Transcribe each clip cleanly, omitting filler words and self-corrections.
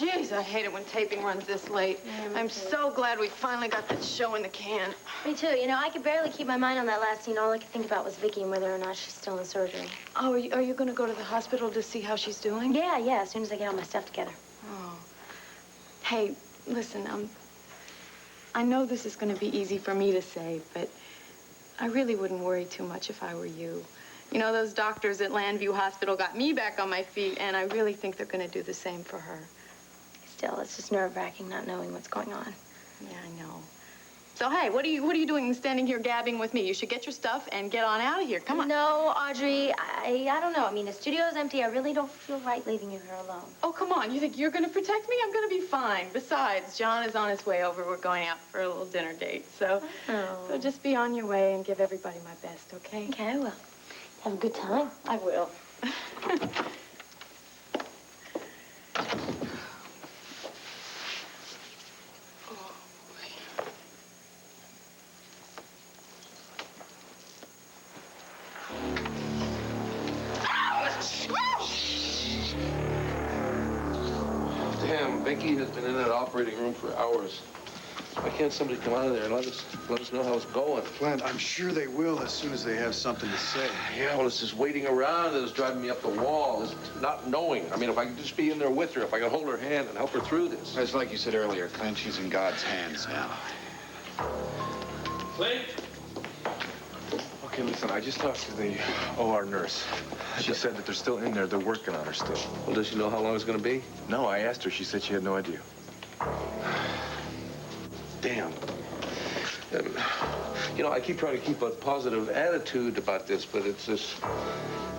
jeez, I hate it when taping runs this late. Yeah, I'm so glad we finally got that show in the can. Me too. You know, I could barely keep my mind on that last scene. All I could think about was Viki and whether or not she's still in surgery. Oh, are you going to go to the hospital to see how she's doing? Yeah, as soon as I get all my stuff together. Oh. Hey, listen, I know this is going to be easy for me to say, but I really wouldn't worry too much if I were you. You know, those doctors at Landview Hospital got me back on my feet, and I really think they're going to do the same for her. Still, it's just nerve-wracking not knowing what's going on. Yeah, I know. So, hey, what are you doing standing here gabbing with me? You should get your stuff and get on out of here. Come on. No, Audrey, I don't know. I mean, the studio's empty. I really don't feel right leaving you here alone. Oh, come on. You think you're going to protect me? I'm going to be fine. Besides, John is on his way over. We're going out for a little dinner date. So just be on your way and give everybody my best, okay? Okay, I will. Have a good time. I will. Damn, Viki has been in that operating room for hours. Why can't somebody come out of there and let us know how it's going? Clint, I'm sure they will as soon as they have something to say. Yeah, well, it's just waiting around that is driving me up the wall. It's not knowing. I mean, if I could just be in there with her, if I could hold her hand and help her through this. It's like you said earlier, Clint, she's in God's hands now. Clint? Okay, listen, I just talked to the OR nurse. She said that they're still in there. They're working on her still. Well, does she know how long it's going to be? No, I asked her. She said she had no idea. Damn. You know, I keep trying to keep a positive attitude about this, but it's just,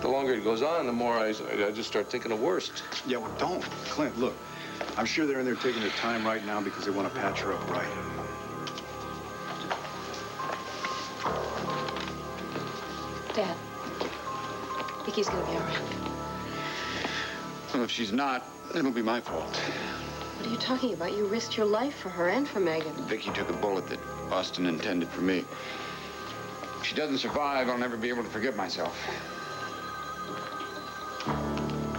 the longer it goes on, the more I just start thinking the worst. Yeah, well, don't. Clint, look, I'm sure they're in there taking their time right now because they want to patch her up right. Dad, Viki's gonna be all right. Well, if she's not, it'll be my fault. What are you talking about? You risked your life for her and for Megan. Viki took a bullet that Austin intended for me. If she doesn't survive, I'll never be able to forgive myself.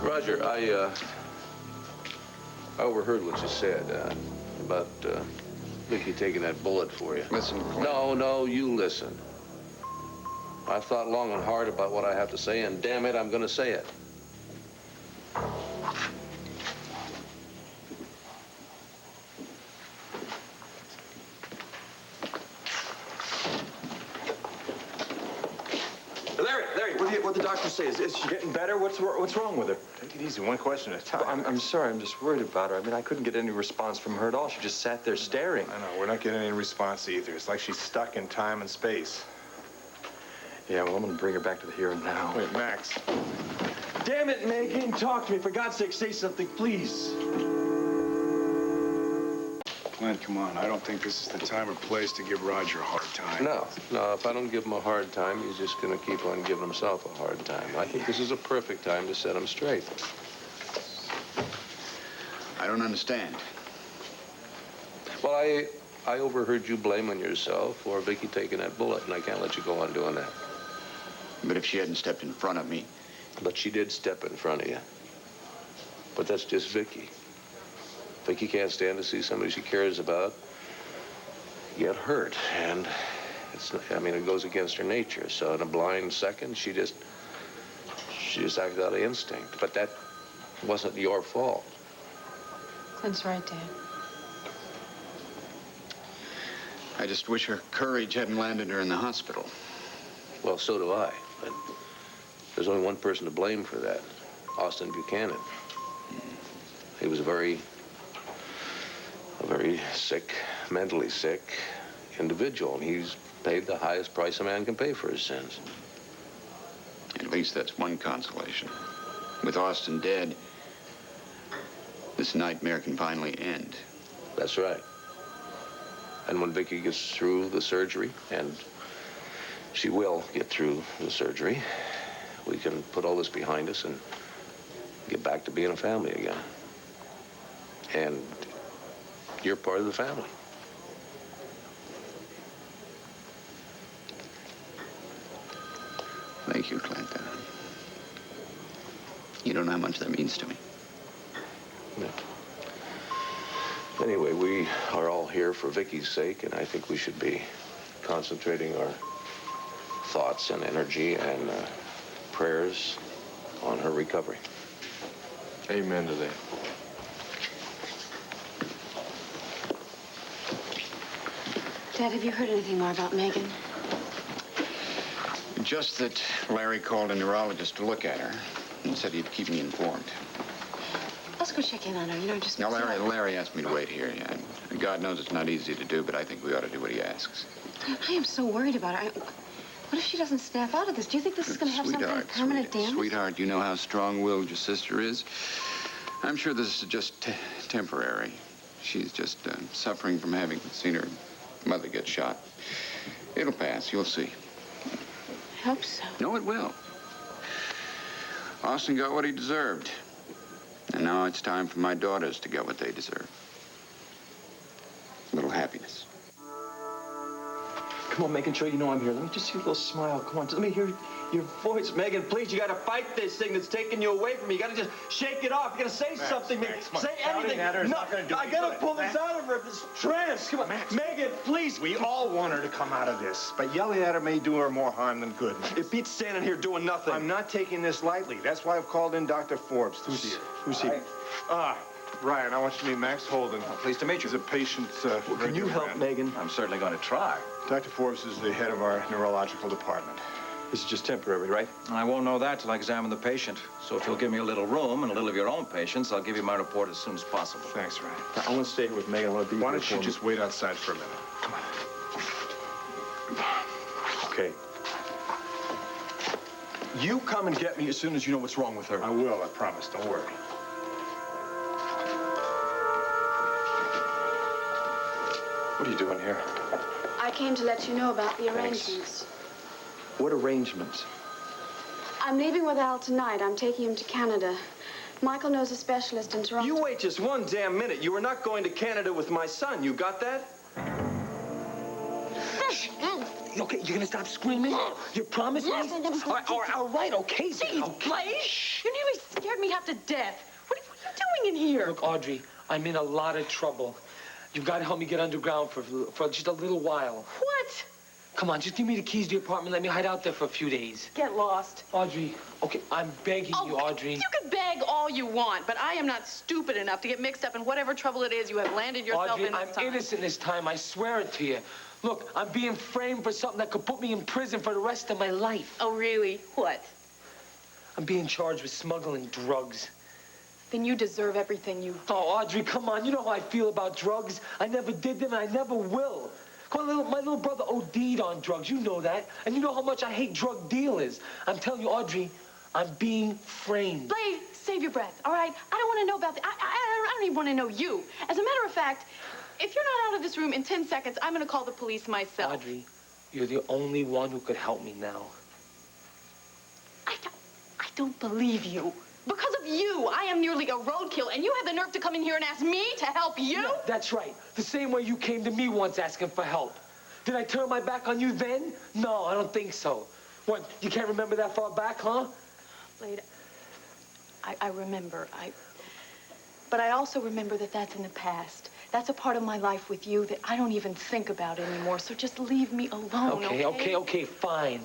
Roger, I overheard what you said about Viki taking that bullet for you. Listen, Clint. No, you listen. I've thought long and hard about what I have to say, and damn it, I'm going to say it. Larry, what'd the doctor say? Is she getting better? What's wrong with her? Take it easy, one question at a time. I'm sorry, I'm just worried about her. I mean, I couldn't get any response from her at all. She just sat there staring. I know, we're not getting any response either. It's like she's stuck in time and space. Yeah, well, I'm gonna bring her back to the here and now. Wait, Max. Damn it, Megan, talk to me. For God's sake, say something, please. Clint, come on. I don't think this is the time or place to give Roger a hard time. No, if I don't give him a hard time, he's just going to keep on giving himself a hard time. I think this is a perfect time to set him straight. I don't understand. Well, I overheard you blaming yourself for Viki taking that bullet, and I can't let you go on doing that. But if she hadn't stepped in front of me... But she did step in front of you. But that's just Viki. Viki can't stand to see somebody she cares about get hurt, and it goes against her nature. So in a blind second, she just acted out of instinct. But that wasn't your fault. Clint's right, Dad. I just wish her courage hadn't landed her in the hospital. Well, so do I. But there's only one person to blame for that, Austin Buchanan. He was a very sick, mentally sick individual, and he's paid the highest price a man can pay for his sins. At least that's one consolation. With Austin dead, this nightmare can finally end. That's right. And when Viki gets through the surgery, and she will get through the surgery, we can put all this behind us and get back to being a family again. And you're part of the family. Thank you, Clint. You don't know how much that means to me. Yeah. Anyway, we are all here for Vicky's sake, and I think we should be concentrating our thoughts and energy and prayers on her recovery. Amen to that. Dad, have you heard anything more about Megan? Just that Larry called a neurologist to look at her and said he'd keep me informed. Let's go check in on her, you know, just... Now, Larry asked me to wait here, yeah. And God knows it's not easy to do, but I think we ought to do what he asks. I am so worried about her. What if she doesn't snap out of this? Do you think this is going to have some kind of permanent damage? Sweetheart, you know how strong-willed your sister is. I'm sure this is just temporary. She's just suffering from having seen her mother get shot. It'll pass, you'll see. I hope so. No, it will. Austin got what he deserved. And now it's time for my daughters to get what they deserve. A little happiness. Come on, Megan, show you know I'm here. Let me just see a little smile. Come on, just let me hear your voice. Megan, please, you gotta fight this thing that's taking you away from me. You gotta just shake it off. You gotta say something. Max, say anything. No, I gotta pull this out of her. This trance. Come on, Megan, please. We all want her to come out of this, but yelling at her may do her more harm than good. It beats standing here doing nothing. I'm not taking this lightly. That's why I've called in Dr. Forbes to see her. Who's he? Ryan, I want you to meet Max Holden. Pleased to meet you. He's a patient. Can you help Megan? I'm certainly going to try. Dr. Forbes is the head of our neurological department. This is just temporary, right? I won't know that till I examine the patient. So if you'll give me a little room and a little of your own patience, I'll give you my report as soon as possible. Thanks, Ryan. I want to stay here with Megan. I want to be Why here don't you for just wait outside for a minute? Come on. Okay. You come and get me as soon as you know what's wrong with her. I will, I promise. Don't worry. What are you doing here? I came to let you know about the Thanks. arrangements. What arrangements? I'm leaving with Al tonight. I'm taking him to Canada. Michael knows a specialist in Toronto. You wait just one damn minute. You are not going to Canada with my son. You got that? Okay, you're gonna stop screaming? You promise me? All right, okay. Please, you nearly scared me half to death. What are you doing in here? Look, Audrey, I'm in a lot of trouble. You've got to help me get underground for just a little while. What? Come on, just give me the keys to the apartment. Let me hide out there for a few days. Get lost. Audrey, okay, I'm begging you, Audrey. You can beg all you want, but I am not stupid enough to get mixed up in whatever trouble it is you have landed yourself Audrey, in this I'm time. innocent this time. I swear it to you. Look, I'm being framed for something that could put me in prison for the rest of my life. Oh, really? What? I'm being charged with smuggling drugs. Then you deserve everything you... Oh, Audrey, come on. You know how I feel about drugs. I never did them, and I never will. Come on, my little brother OD'd on drugs. You know that. And you know how much I hate drug dealers. I'm telling you, Audrey, I'm being framed. Blade, save your breath, all right? I don't want to know about the... I don't even want to know you. As a matter of fact, if you're not out of this room in 10 seconds, I'm going to call the police myself. Audrey, you're the only one who could help me now. I don't believe you. Because of you, I am nearly a roadkill, and you have the nerve to come in here and ask me to help you? Yeah, that's right. The same way you came to me once asking for help. Did I turn my back on you then? No, I don't think so. What, you can't remember that far back, huh? Blade, I remember. But I also remember that that's in the past. That's a part of my life with you that I don't even think about anymore, so just leave me alone, Okay, fine.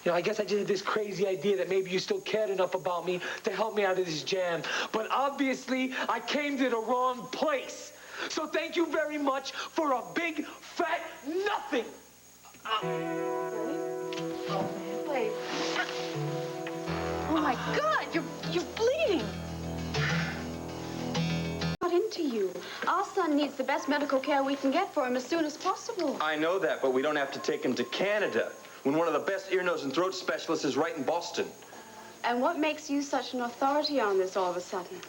You know, I guess I just had this crazy idea that maybe you still cared enough about me to help me out of this jam. But obviously, I came to the wrong place. So thank you very much for a big, fat nothing. Blade. Oh, my God, you're bleeding. Got into you. Our son needs the best medical care we can get for him as soon as possible. I know that, but we don't have to take him to Canada when one of the best ear, nose, and throat specialists is right in Boston. And what makes you such an authority on this all of a sudden?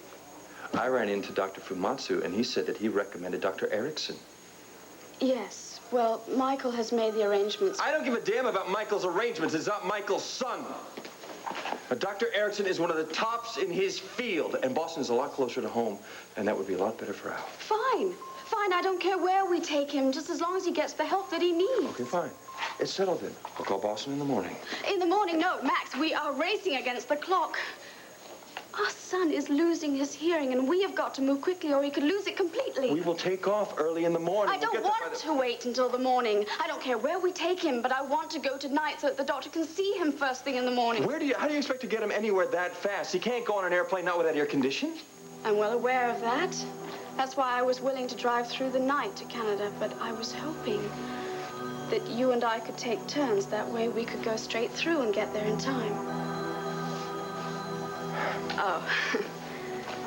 I ran into Dr. Fumatsu, and he said that he recommended Dr. Erickson. Yes. Well, Michael has made the arrangements. I don't give a damn about Michael's arrangements. It's not Michael's son. But Dr. Erickson is one of the tops in his field, and Boston is a lot closer to home, and that would be a lot better for Al. Fine. Fine, I don't care where we take him, just as long as he gets the help that he needs. Okay, fine. It's settled then. I'll call Boston in the morning. In the morning, no, Max, we are racing against the clock. Our son is losing his hearing, and we have got to move quickly or he could lose it completely. We will take off early in the morning. I don't want to wait until the morning. I don't care where we take him, but I want to go tonight so that the doctor can see him first thing in the morning. How do you expect to get him anywhere that fast? He can't go on an airplane not with that air condition. I'm well aware of that. That's why I was willing to drive through the night to Canada, but I was hoping that you and I could take turns. That way we could go straight through and get there in time. Oh,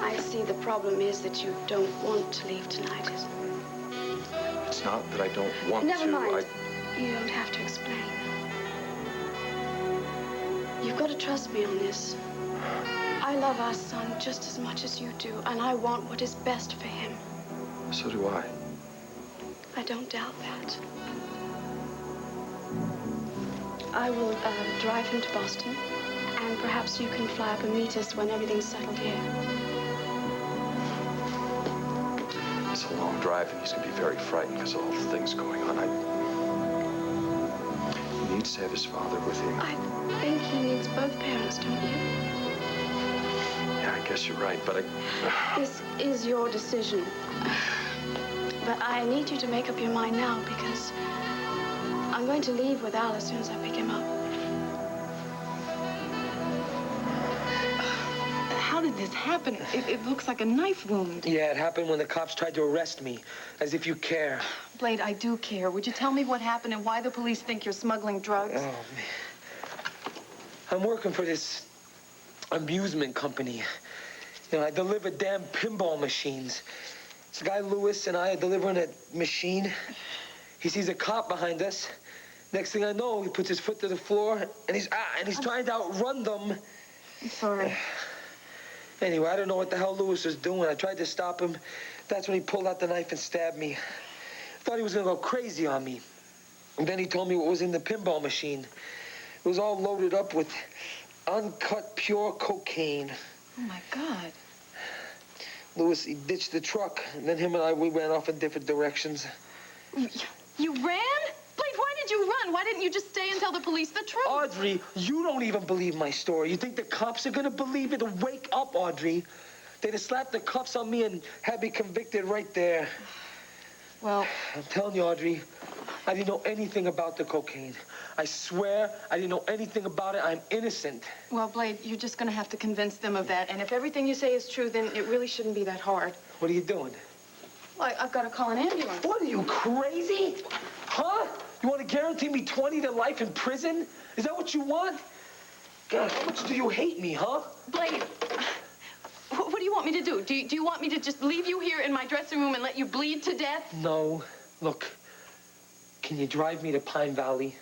I see the problem is that you don't want to leave tonight. It's not that I don't want Never to. mind. You don't have to explain. You've got to trust me on this. I love our son just as much as you do, and I want what is best for him. So do I. I don't doubt that. I will drive him to Boston, and perhaps you can fly up and meet us when everything's settled here. It's a long drive, and he's going to be very frightened because of all the things going on. He needs to have his father with him. I think he needs both parents, don't you? Yeah, I guess you're right, but This is your decision. But I need you to make up your mind now because I'm going to leave with Al as soon as I pick him up. How did this happen? It looks like a knife wound. Yeah, it happened when the cops tried to arrest me. As if you care. Blade, I do care. Would you tell me what happened and why the police think you're smuggling drugs? Oh, man. I'm working for this amusement company. You know, I deliver damn pinball machines. This guy Lewis and I are delivering a machine. He sees a cop behind us. Next thing I know, he puts his foot to the floor and he's trying to outrun them. I'm sorry. Anyway, I don't know what the hell Lewis was doing. I tried to stop him. That's when he pulled out the knife and stabbed me. Thought he was gonna go crazy on me. And then he told me what was in the pinball machine. It was all loaded up with uncut, pure cocaine. Oh, my God. Lewis, he ditched the truck, and then him and I, we ran off in different directions. You ran? Blade, why did you run? Why didn't you just stay and tell the police the truth? Audrey, you don't even believe my story. You think the cops are gonna believe it? Wake up, Audrey. They'd have slapped the cuffs on me and had me convicted right there. Well, I'm telling you, Audrey, I didn't know anything about the cocaine. I swear I didn't know anything about it. I'm innocent. well, Blade, you're just going to have to convince them of that. And if everything you say is true, then it really shouldn't be that hard. What are you doing? Well, I've got to call an ambulance. What, are you crazy? Huh? You want to guarantee me 20 to life in prison? Is that what you want? God, how much do you hate me, huh? Blade, what do you want me to do? Do you want me to just leave you here in my dressing room and let you bleed to death? No. Look, can you drive me to Pine Valley?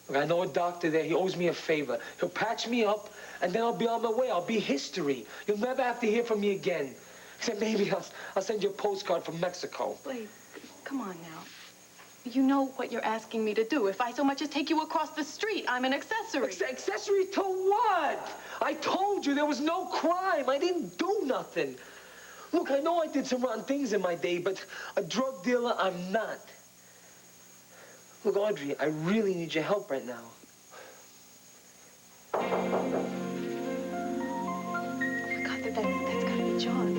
Look, I know a doctor there. He owes me a favor. He'll patch me up, and then I'll be on my way. I'll be history. You'll never have to hear from me again. Except maybe I'll send you a postcard from Mexico. Blade, come on now. You know what you're asking me to do. If I so much as take you across the street, I'm an accessory. Accessory to what? I told you there was no crime. I didn't do nothing. Look, I know I did some rotten things in my day, but a drug dealer, I'm not. Look, Audrey, I really need your help right now. Oh, my God, that's gotta be John.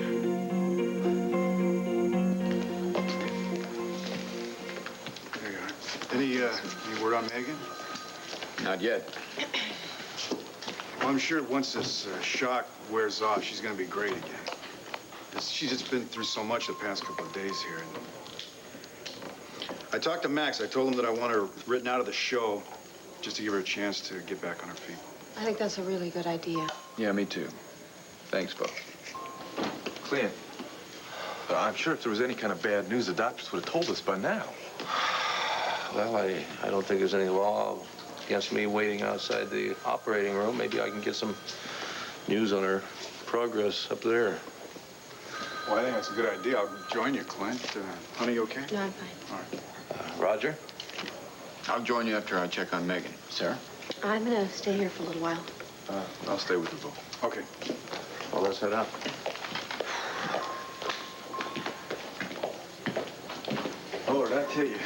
There you are. Any word on Megan? Not yet. Well, I'm sure once this shock wears off, she's going to be great again. She's just been through so much the past couple of days here. And I talked to Max. I told him that I want her written out of the show just to give her a chance to get back on her feet. I think that's a really good idea. Yeah, me too. Thanks, Bo. Clint, I'm sure if there was any kind of bad news, the doctors would have told us by now. Well, I don't think there's any law against me waiting outside the operating room. Maybe I can get some news on her progress up there. Well, I think that's a good idea. I'll join you, Clint. Honey, you okay? No, I'm fine. All right. Roger? I'll join you after I check on Megan. Sarah? I'm gonna stay here for a little while. I'll stay with you, Bo. Okay. Well, let's head out. Lord, I tell you,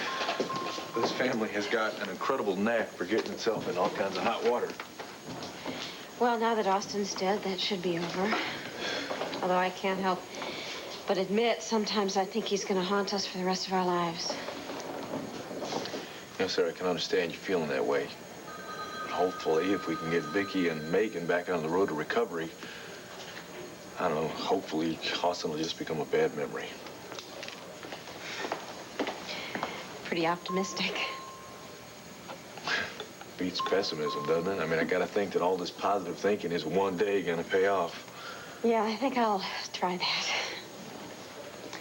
this family has got an incredible knack for getting itself in all kinds of hot water. Well, now that Austin's dead, that should be over. Although I can't help but admit, sometimes I think he's going to haunt us for the rest of our lives. Yes, sir, I can understand you feeling that way. Hopefully, if we can get Viki and Megan back on the road to recovery, I don't know, hopefully Austin will just become a bad memory. Pretty optimistic. Beats pessimism, doesn't it? I mean, I gotta think that all this positive thinking is one day gonna pay off. Yeah, I think I'll try that.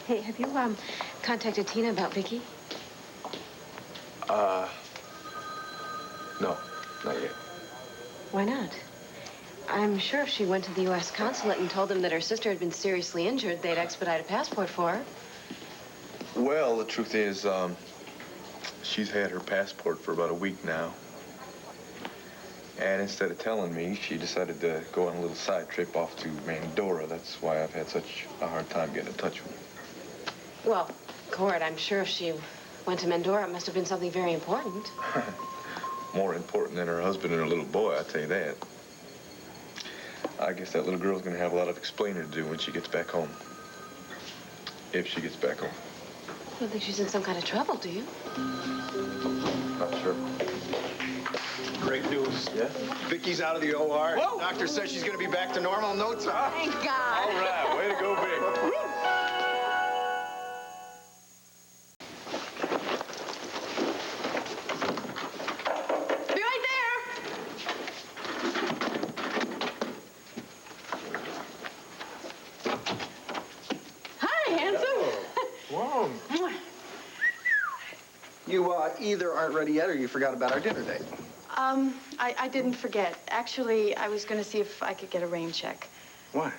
Hey, have you, contacted Tina about Viki? No, not yet. Why not? I'm sure if she went to the U.S. consulate and told them that her sister had been seriously injured, they'd expedite a passport for her. Well, the truth is, she's had her passport for about a week now. And instead of telling me, she decided to go on a little side trip off to Mandora. That's why I've had such a hard time getting in touch with her. Well, Cord, I'm sure if she went to Mandora, it must have been something very important. More important than her husband and her little boy, I tell you that. I guess that little girl's gonna have a lot of explaining to do when she gets back home. If she gets back home. You don't think she's in some kind of trouble, do you? Not sure. Great news. Yeah? Viki's out of the OR. Whoa. Doctor says she's going to be back to normal in no time. Thank God. All right, way to go, Vic. You either aren't ready yet or you forgot about our dinner date. I didn't forget. Actually, I was going to see if I could get a rain check. Why?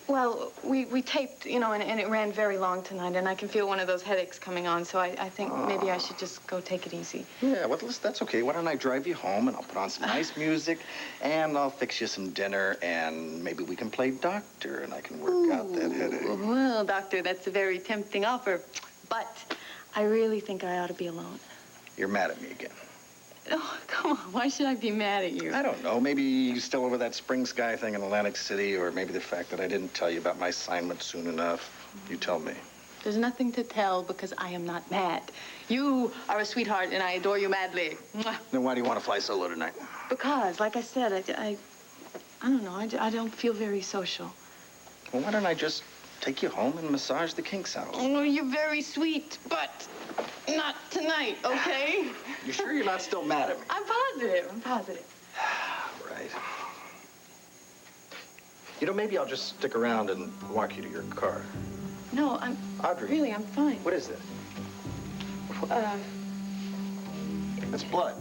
Well, we taped, you know, and it ran very long tonight, and I can feel one of those headaches coming on, so I think maybe I should just go take it easy. Yeah, well, that's okay. Why don't I drive you home, and I'll put on some nice music, and I'll fix you some dinner, and maybe we can play doctor, and I can work out that headache. Well, doctor, that's a very tempting offer, but I really think I ought to be alone. You're mad at me again. Oh, come on. Why should I be mad at you? I don't know. Maybe you're still over that spring sky thing in Atlantic City, or maybe the fact that I didn't tell you about my assignment soon enough. You tell me. There's nothing to tell because I am not mad. You are a sweetheart, and I adore you madly. Mwah. Then why do you want to fly solo tonight? Because, like I said, I don't know. I don't feel very social. Well, why don't I just take you home and massage the kinks out? Oh, you're very sweet, but not tonight, okay? You sure you're not still mad at me? I'm positive. I'm positive. Right. You know, maybe I'll just stick around and walk you to your car. No, Audrey. Really, I'm fine. What is this? That's blood.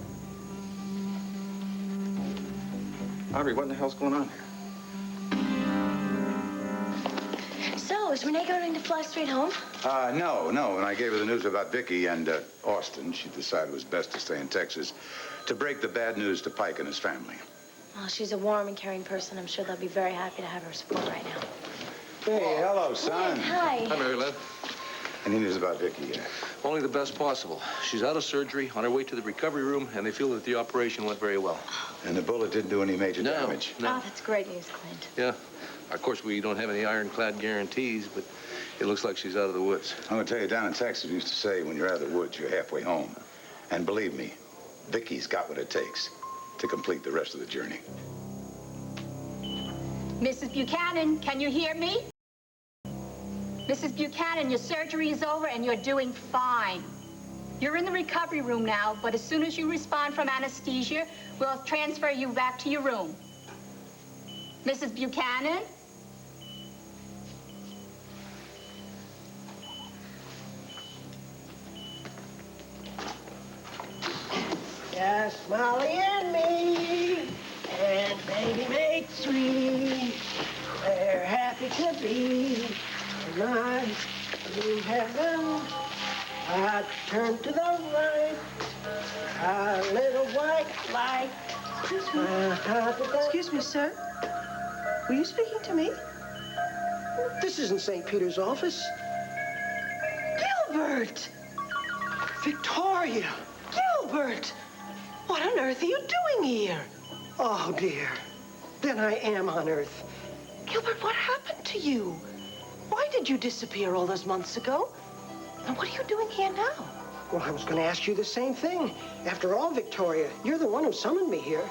Audrey, what in the hell's going on here? So, is Renee going to fly straight home? No. When I gave her the news about Viki and Austin, she decided it was best to stay in Texas to break the bad news to Pike and his family. Well, she's a warm and caring person. I'm sure they'll be very happy to have her support right now. Hey, hello, son. Hi. Hi, Mari Lynn. Any news about Viki yet? Only the best possible. She's out of surgery, on her way to the recovery room, and they feel that the operation went very well. And the bullet didn't do any major damage? No. Oh, that's great news, Clint. Yeah. Of course, we don't have any ironclad guarantees, but it looks like she's out of the woods. I'm going to tell you, down in Texas, we used to say, when you're out of the woods, you're halfway home. And believe me, Viki's got what it takes to complete the rest of the journey. Mrs. Buchanan, can you hear me? Mrs. Buchanan, your surgery is over and you're doing fine. You're in the recovery room now, but as soon as you respond from anesthesia, we'll transfer you back to your room. Mrs. Buchanan? Just Molly and me, and baby makes three. We're happy to be tonight in heaven. I turn to the right, a little white light. Excuse me, sir. Were you speaking to me? This isn't St. Peter's office. Gilbert! Victoria! Gilbert! What on earth are you doing here? Oh, dear. than I am on Earth. Gilbert, what happened to you? Why did you disappear all those months ago? And what are you doing here now? Well, I was going to ask you the same thing. After all, Victoria, you're the one who summoned me here.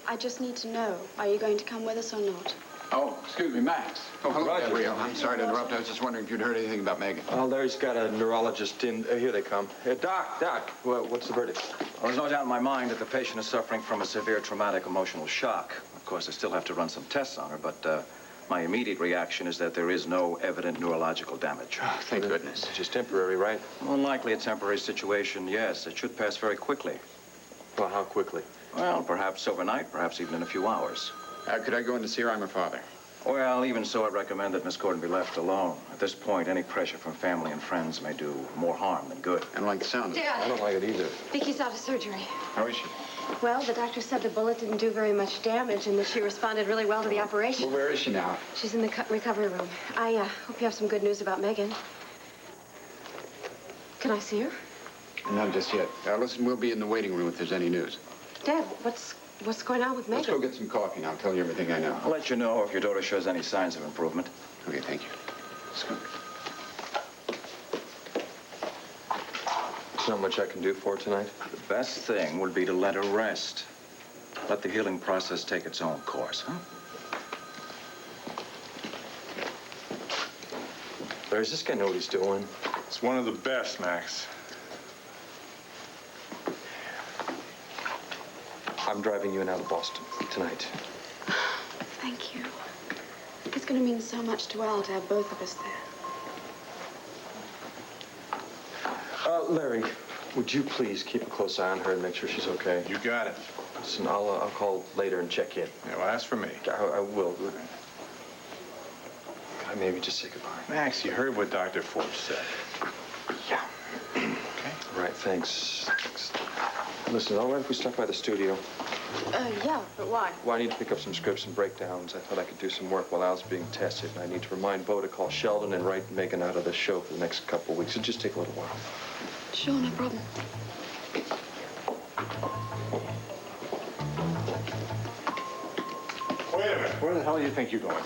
I just need to know, are you going to come with us or not? Oh, excuse me, Max. Oh, hello, Roger. Gabrielle. I'm sorry to interrupt. I was just wondering if you'd heard anything about Megan. Well, Larry's got a neurologist in. Here they come. Doc, what's the verdict? Well, there's no doubt in my mind that the patient is suffering from a severe traumatic emotional shock. Of course, I still have to run some tests on her, but my immediate reaction is that there is no evident neurological damage. Oh, thank goodness. It's just temporary, right? Well, likely a temporary situation, yes. It should pass very quickly. Well, how quickly? Well, perhaps overnight, perhaps even in a few hours. Could I go in to see her? I'm her father. Well, even so, I recommend that Miss Gordon be left alone. At this point, any pressure from family and friends may do more harm than good. I don't like the sound of it. Dad. I don't like it either. Vicky's out of surgery. How is she? Well, the doctor said the bullet didn't do very much damage and that she responded really well to the operation. Well, where is she now? She's in the recovery room. I hope you have some good news about Megan. Can I see her? Not just yet. Listen, we'll be in the waiting room if there's any news. Dad, what's going on with Megan? Let's go get some coffee and I'll tell you everything I know. I'll let you know if your daughter shows any signs of improvement. Okay, thank you. Let's go. There's not much I can do for her tonight. The best thing would be to let her rest. Let the healing process take its own course, huh? Larry, does this guy know what he's doing? It's one of the best, Max. I'm driving you and out of Boston tonight. Thank you. It's going to mean so much to Al to have both of us there. Larry, would you please keep a close eye on her and make sure she's okay? You got it. Listen, I'll call later and check in. Yeah, well, that's for me. I will. Can I maybe just say goodbye? Max, you heard what Dr. Forbes said. Yeah. Okay. All right, thanks. Listen, all right if we stop by the studio? Yeah, but why? Well, I need to pick up some scripts and breakdowns. I thought I could do some work while Al's being tested, and I need to remind Bo to call Sheldon and write Megan out of the show for the next couple of weeks. It'll just take a little while. Sure, no problem. Wait a minute. Where the hell do you think you're going?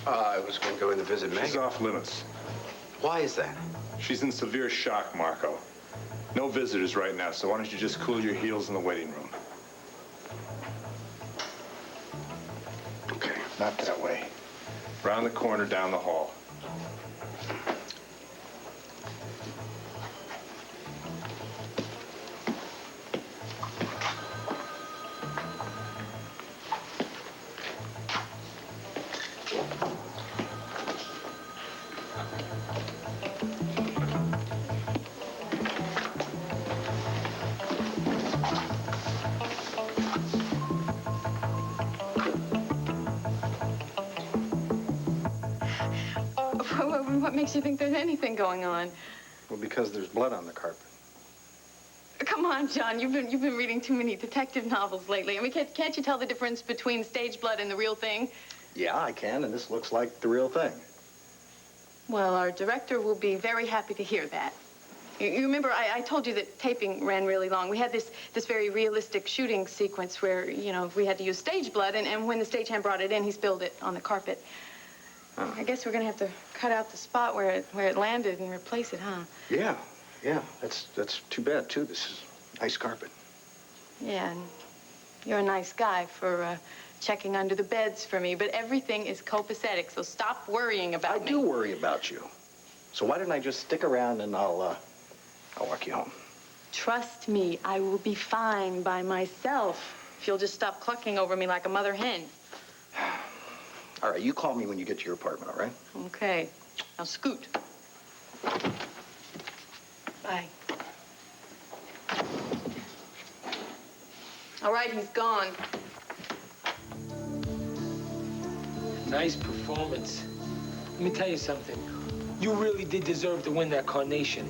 I was going to go in to visit She's Megan. off limits. Why is that? She's in severe shock, Marco. No visitors right now, so why don't you just cool your heels in the waiting room? Okay. Not that way. Round the corner, down the hall. What makes you think there's anything going on? Well, because there's blood on the carpet. Come on, John. You've been reading too many detective novels lately. I mean, can't you tell the difference between stage blood and the real thing? Yeah, I can, and this looks like the real thing. Well, our director will be very happy to hear that. You remember, I told you that taping ran really long. We had this very realistic shooting sequence where, you know, we had to use stage blood, and when the stagehand brought it in, he spilled it on the carpet. I guess we're gonna have to cut out the spot where it landed and replace it, huh? Yeah, that's too bad, too. This is nice carpet. Yeah, and you're a nice guy for checking under the beds for me, but everything is copacetic, so stop worrying about me. I do worry about you. So why don't I just stick around and I'll walk you home. Trust me, I will be fine by myself if you'll just stop clucking over me like a mother hen. All right, you call me when you get to your apartment, all right? Okay. Now scoot. Bye. All right, he's gone. Nice performance. Let me tell you something. You really did deserve to win that carnation.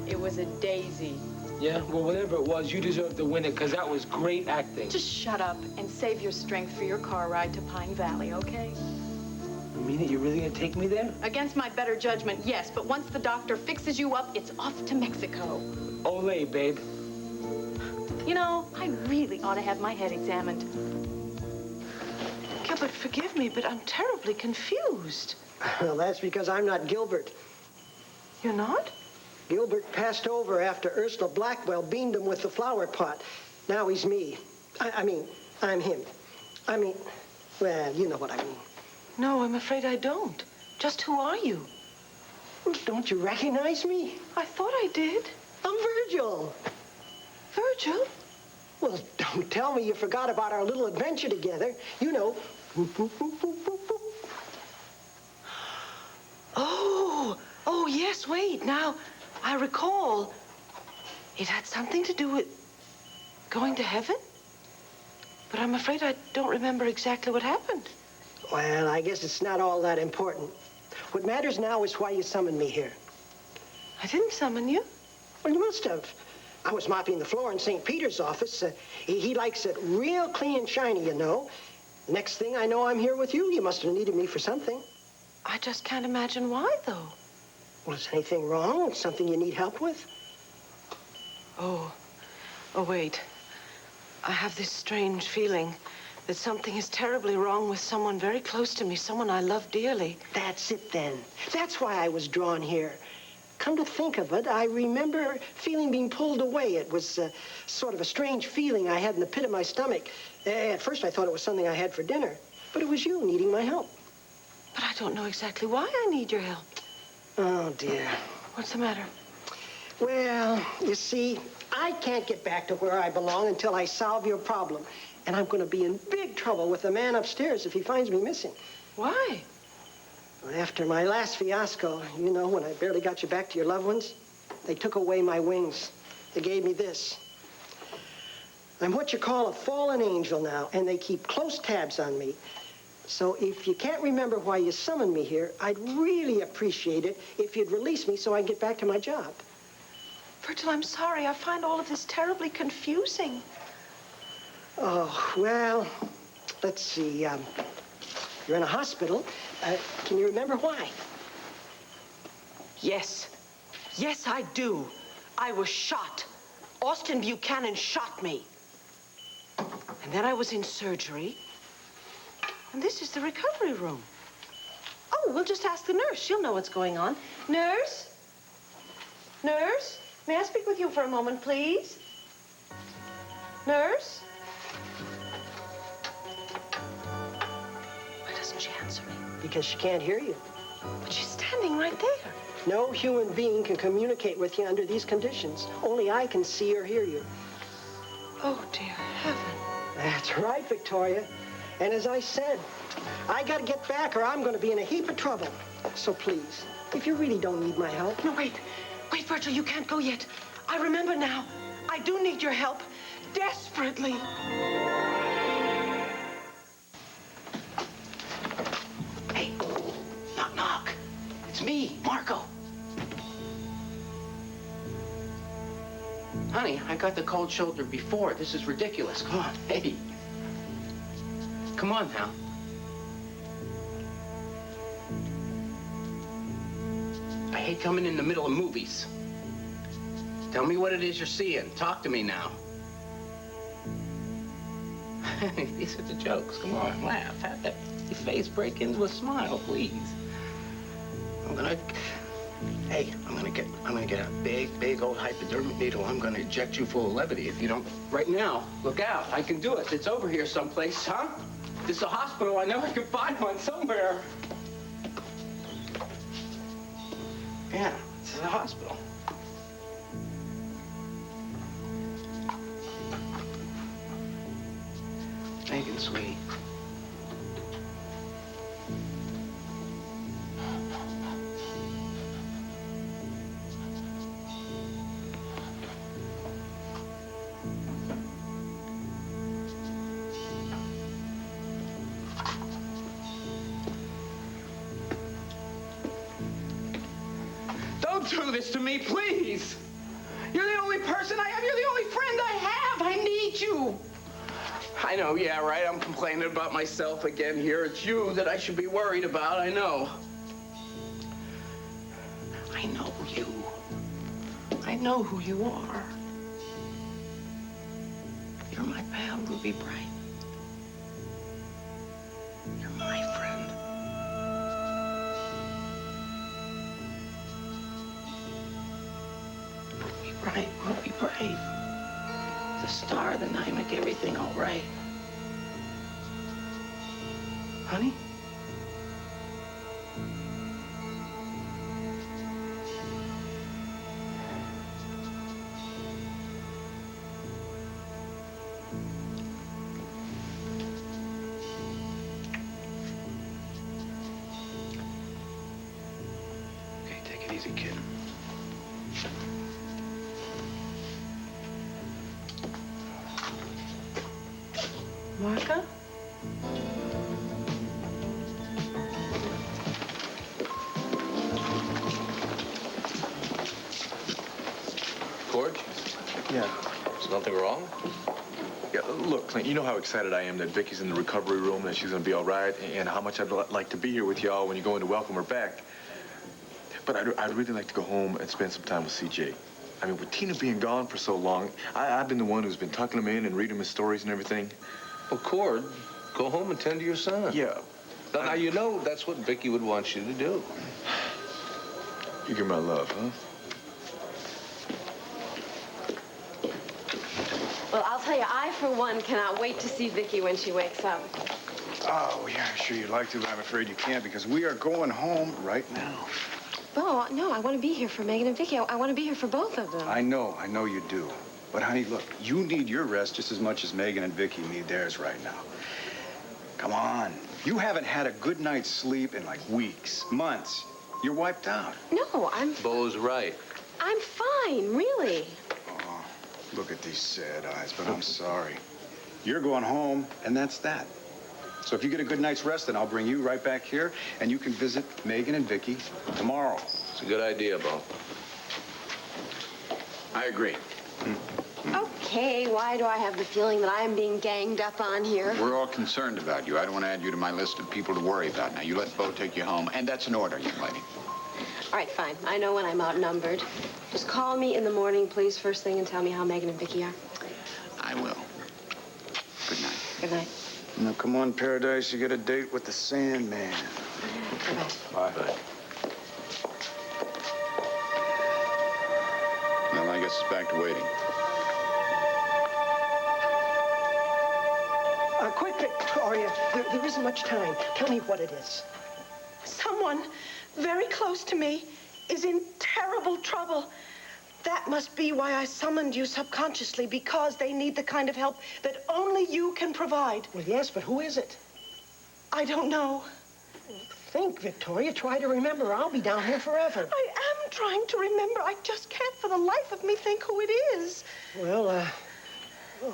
It was a daisy. Yeah? Well, whatever it was, you deserved to win it because that was great acting. Just shut up and save your strength for your car ride to Pine Valley, okay? You mean it? You're really gonna take me there? Against my better judgment, yes, but once the doctor fixes you up, it's off to Mexico. Olé, babe. You know, I really ought to have my head examined. Gilbert, forgive me, but I'm terribly confused. Well, that's because I'm not Gilbert. You're not? Gilbert passed over after Ursula Blackwell beamed him with the flower pot. Now he's me. I mean, I'm him. I mean, well, you know what I mean. No, I'm afraid I don't. Just who are you? Don't you recognize me? I thought I did. I'm Virgil. Virgil? Well, don't tell me you forgot about our little adventure together. You know. Whoop, whoop, whoop, whoop, whoop, whoop. Oh, yes, wait. Now, I recall. It had something to do with going to heaven? But I'm afraid I don't remember exactly what happened. Well, I guess it's not all that important. What matters now is why you summoned me here. I didn't summon you. Well, you must have. I was mopping the floor in St. Peter's office. He likes it real clean and shiny, you know. Next thing I know, I'm here with you. You must have needed me for something. I just can't imagine why, though. Well, is anything wrong? Something you need help with? Oh, wait. I have this strange feeling that something is terribly wrong with someone very close to me, someone I love dearly. That's it, then. That's why I was drawn here. Come to think of it, I remember feeling being pulled away. It was sort of a strange feeling I had in the pit of my stomach. At first, I thought it was something I had for dinner, but it was you needing my help. But I don't know exactly why I need your help. Oh, dear. What's the matter? Well, you see, I can't get back to where I belong until I solve your problem. And I'm going to be in big trouble with the man upstairs if he finds me missing. Why? After my last fiasco, you know, when I barely got you back to your loved ones, they took away my wings. They gave me this. I'm what you call a fallen angel now, and they keep close tabs on me. So if you can't remember why you summoned me here, I'd really appreciate it if you'd release me so I can get back to my job. Virgil, I'm sorry. I find all of this terribly confusing. Oh, well, let's see. You're in a hospital. Can you remember why? Yes. Yes, I do. I was shot. Austin Buchanan shot me. And then I was in surgery. And this is the recovery room. Oh, we'll just ask the nurse. She'll know what's going on. Nurse? Nurse? May I speak with you for a moment, please? Nurse? Why doesn't she answer me? Because she can't hear you. But she's standing right there. No human being can communicate with you under these conditions. Only I can see or hear you. Oh, dear heaven. That's right, Victoria. And as I said, I got to get back or I'm going to be in a heap of trouble. So please, if you really don't need my help... No, wait. Wait, Virgil, you can't go yet. I remember now. I do need your help. Desperately. Hey, knock, knock. It's me, Marco. Honey, I got the cold shoulder before. This is ridiculous. Come on, hey. Come on now. I hate coming in the middle of movies. Tell me what it is you're seeing. Talk to me now. These are the jokes. Come on, laugh. Have that face break into a smile, please. I'm gonna get a big old hypodermic needle. I'm gonna inject you full of levity if you don't. Right now, look out. I can do it. It's over here someplace, huh? This is a hospital. I know I can find one somewhere. Yeah, this is a hospital. Megan, sweetie. Don't do this to me, please. You're the only person I have. You're the only friend I have. I need you. I know, yeah, right. I'm complaining about myself again here. It's you that I should be worried about. I know. I know you. I know who you are. You're my pal, Ruby Bright. You're my friend. Ruby Bright, Ruby Bright. The star of the night, make everything all right. Honey? Okay, take it easy, kid. Marka? George? Yeah. Is nothing wrong? Yeah, look, Clint, you know how excited I am that Vicky's in the recovery room, that she's gonna be all right, and how much I'd like to be here with y'all when you go in to welcome her back. But I'd really like to go home and spend some time with CJ. I mean, with Tina being gone for so long, I've been the one who's been tucking him in and reading him his stories and everything. Well, Cord, go home and tend to your son. Yeah. Now, you know that's what Vicky would want you to do. You give my love, huh? Well, I'll tell you, I, for one, cannot wait to see Viki when she wakes up. Oh, yeah, sure you'd like to, but I'm afraid you can't because we are going home right now. Oh, no, I want to be here for Megan and Viki. I want to be here for both of them. I know you do. But, honey, look, you need your rest just as much as Megan and Viki need theirs right now. Come on. You haven't had a good night's sleep in, like, weeks, months. You're wiped out. No, I'm... Bo's right. I'm fine, really. Oh, look at these sad eyes, but I'm sorry. You're going home, and that's that. So if you get a good night's rest, then I'll bring you right back here, and you can visit Megan and Viki tomorrow. It's a good idea, Bo. I agree. Okay, why do I have the feeling that I'm being ganged up on here? We're all concerned about you. I don't want to add you to my list of people to worry about. Now, you let Bo take you home, and that's an order, young lady. All right, fine. I know when I'm outnumbered. Just call me in the morning, please, first thing, and tell me how Megan and Viki are. I will. Good night. Good night. Now, come on, Paradise. You got a date with the Sandman. Bye-bye. Bye. Well, I guess it's back to waiting. Quick, Victoria. There isn't much time. Tell me what it is. Someone very close to me is in terrible trouble. That must be why I summoned you subconsciously, because they need the kind of help that only you can provide. Well, yes, but who is it? I don't know. Think, Victoria. Try to remember. I'll be down here forever. I am trying to remember. I just can't for the life of me think who it is. Well,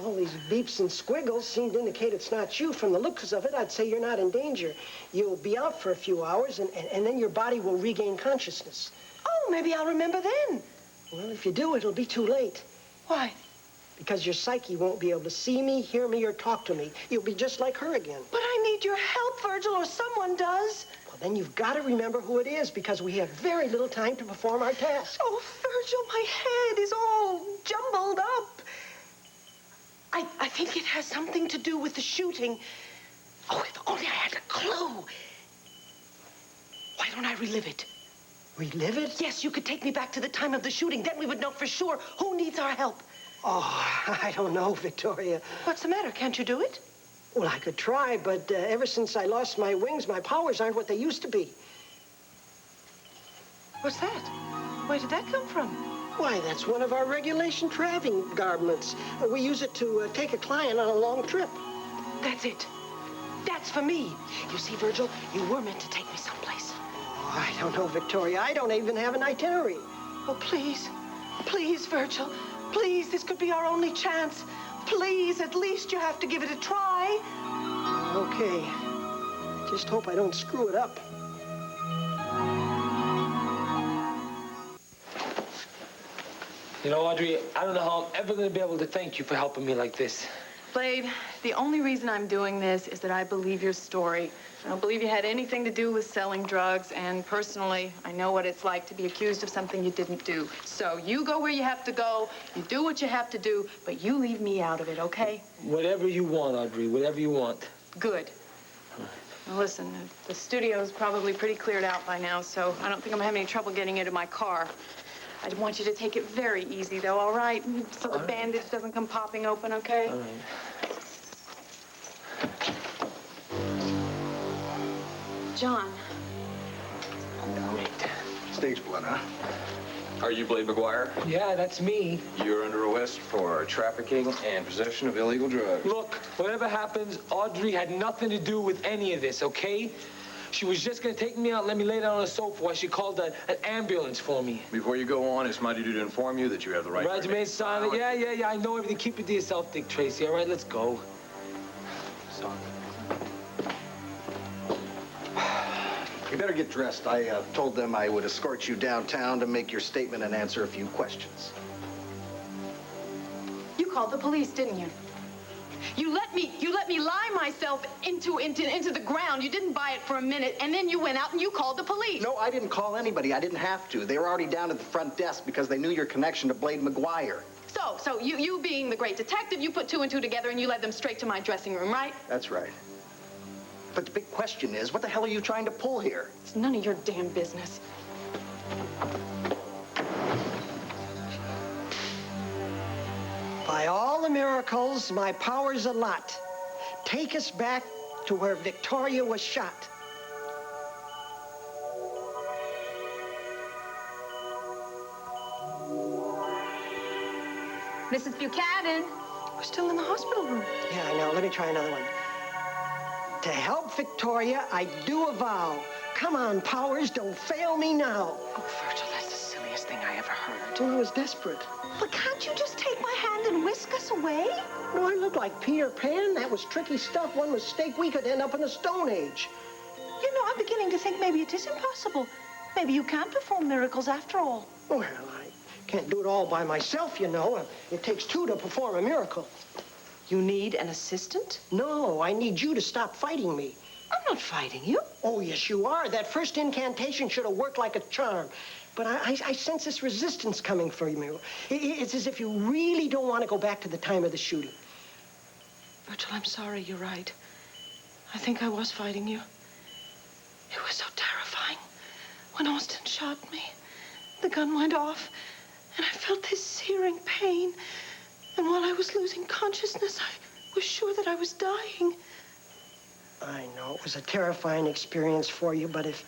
all these beeps and squiggles seem to indicate it's not you. From the looks of it, I'd say you're not in danger. You'll be out for a few hours, and then your body will regain consciousness. Oh, maybe I'll remember then. Well, if you do, it'll be too late. Why? Because your psyche won't be able to see me, hear me, or talk to me. You'll be just like her again. But I need your help, Virgil, or someone does. Well, then you've got to remember who it is, because we have very little time to perform our task. Oh, Virgil, my head is all jumbled up. I think it has something to do with the shooting. Oh, if only I had a clue. Why don't I relive it? Relive it? Yes, you could take me back to the time of the shooting. Then we would know for sure who needs our help. Oh, I don't know, Victoria. What's the matter? Can't you do it? Well, I could try, but ever since I lost my wings, my powers aren't what they used to be. What's that? Where did that come from? Why, that's one of our regulation traveling garments. We use it to take a client on a long trip. That's it. That's for me. You see, Virgil, you were meant to take me someplace. Oh, I don't know, Victoria. I don't even have an itinerary. Oh, please. Please, Virgil. Please, this could be our only chance. Please, at least you have to give it a try. Okay. Just hope I don't screw it up. You know, Audrey, I don't know how I'm ever going to be able to thank you for helping me like this. Blade, the only reason I'm doing this is that I believe your story. I don't believe you had anything to do with selling drugs, and personally, I know what it's like to be accused of something you didn't do. So you go where you have to go, you do what you have to do, but you leave me out of it, okay? Whatever you want, Audrey, whatever you want. Good. Now listen, the studio's probably pretty cleared out by now, so I don't think I'm having any trouble getting into my car. I want you to take it very easy, though, all right? So the bandage doesn't come popping open, okay? All right. John. Stage blood, huh? Are you Blade McGuire? Yeah, that's me. You're under arrest for trafficking and possession of illegal drugs. Look, whatever happens, Audrey had nothing to do with any of this, okay? She was just gonna take me out and let me lay down on the sofa while she called an ambulance for me. Before you go on, it's my duty to inform you that you have the right to remain silent. Yeah, I know everything. Keep it to yourself, Dick Tracy. All right, let's go. Sorry. You better get dressed. I told them I would escort you downtown to make your statement and answer a few questions. You called the police, didn't you? You let me lie myself into the ground. You didn't buy it for a minute, and then you went out and you called the police. No, I didn't call anybody. I didn't have to. They were already down at the front desk because they knew your connection to Blade McGuire. So you being the great detective, you put two and two together and you led them straight to my dressing room, right? That's right. But the big question is, what the hell are you trying to pull here? It's none of your damn business. By all the miracles, my power's a lot. Take us back to where Victoria was shot. Mrs. Buchanan. We're still in the hospital room. Yeah, I know. Let me try another one. To help Victoria, I do a vow. Come on, Powers, don't fail me now. Oh, Virgil, that's the silliest thing I ever heard. Well, I was desperate. But can't you just take my hand and whisk us away? No, I look like Peter Pan. That was tricky stuff. One mistake, we could end up in the Stone Age. You know, I'm beginning to think maybe it is impossible. Maybe you can't perform miracles after all. Well, I can't do it all by myself, you know. It takes two to perform a miracle. You need an assistant? No, I need you to stop fighting me. I'm not fighting you. Oh, yes, you are. That first incantation should have worked like a charm. But I sense this resistance coming from you. It's as if you really don't want to go back to the time of the shooting. Virgil, I'm sorry. You're right. I think I was fighting you. It was so terrifying. When Austin shot me, the gun went off, and I felt this searing pain. And while I was losing consciousness, I was sure that I was dying. I know it was a terrifying experience for you, but if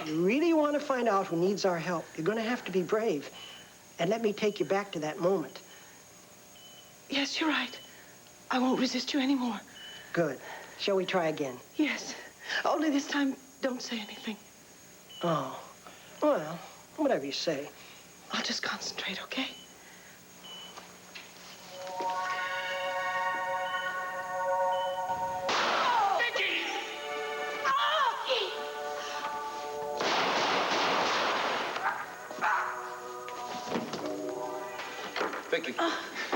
you really want to find out who needs our help, you're going to have to be brave. And let me take you back to that moment. Yes, you're right. I won't resist you anymore. Good. Shall we try again? Yes. Only this time, don't say anything. Oh. Well, whatever you say. I'll just concentrate, okay? Viki,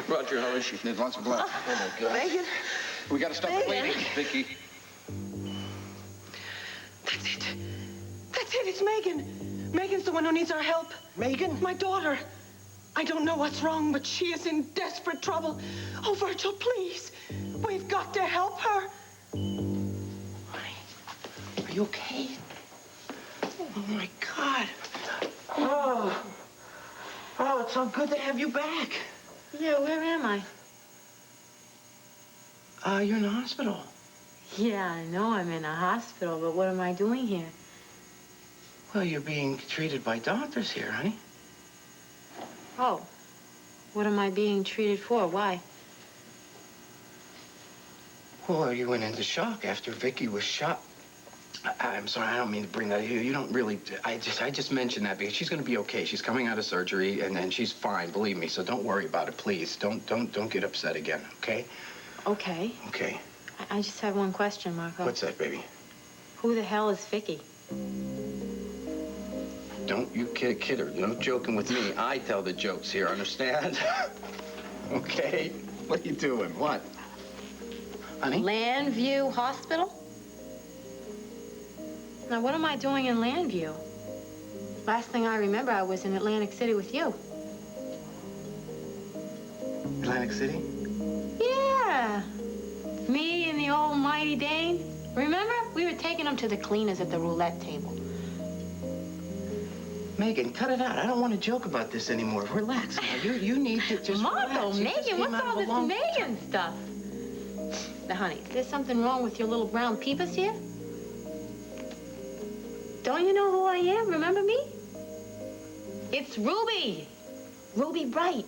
Roger, how is she? There's lots of blood. Oh, my God. Megan. We gotta stop the bleeding, Viki. That's it. That's it. It's Megan. Megan's the one who needs our help. Megan? My daughter. I don't know what's wrong, but she is in desperate trouble. Oh, Virgil, please. We've got to help her. Are you okay? Oh, my God. Oh, it's so good to have you back. Yeah, where am I? You're in the hospital. Yeah, I know I'm in a hospital, but what am I doing here? Well, you're being treated by doctors here, honey. Oh, what am I being treated for? Why? Well, you went into shock after Viki was shot. I'm sorry, I don't mean to bring that here. You don't really, I just mentioned that because she's going to be okay. She's coming out of surgery and she's fine, believe me. So don't worry about it, please. Don't get upset again, okay? Okay. Okay. I just have one question, Marco. What's that, baby? Who the hell is Viki? Don't you kid her. No joking with me. I tell the jokes here, understand? Okay? What are you doing? What? Honey? Landview Hospital? Now, what am I doing in Landview? Last thing I remember, I was in Atlantic City with you. Atlantic City? Yeah. Me and the old Mighty Dane. Remember? We were taking him to the cleaners at the roulette table. Megan, cut it out. I don't want to joke about this anymore. Relax. Now, you need to just Marco, relax. You just Megan, came what's out of all a this long- Megan stuff? Now, honey, is there something wrong with your little brown peepers here? Don't you know who I am? Remember me? It's Ruby. Ruby Bright.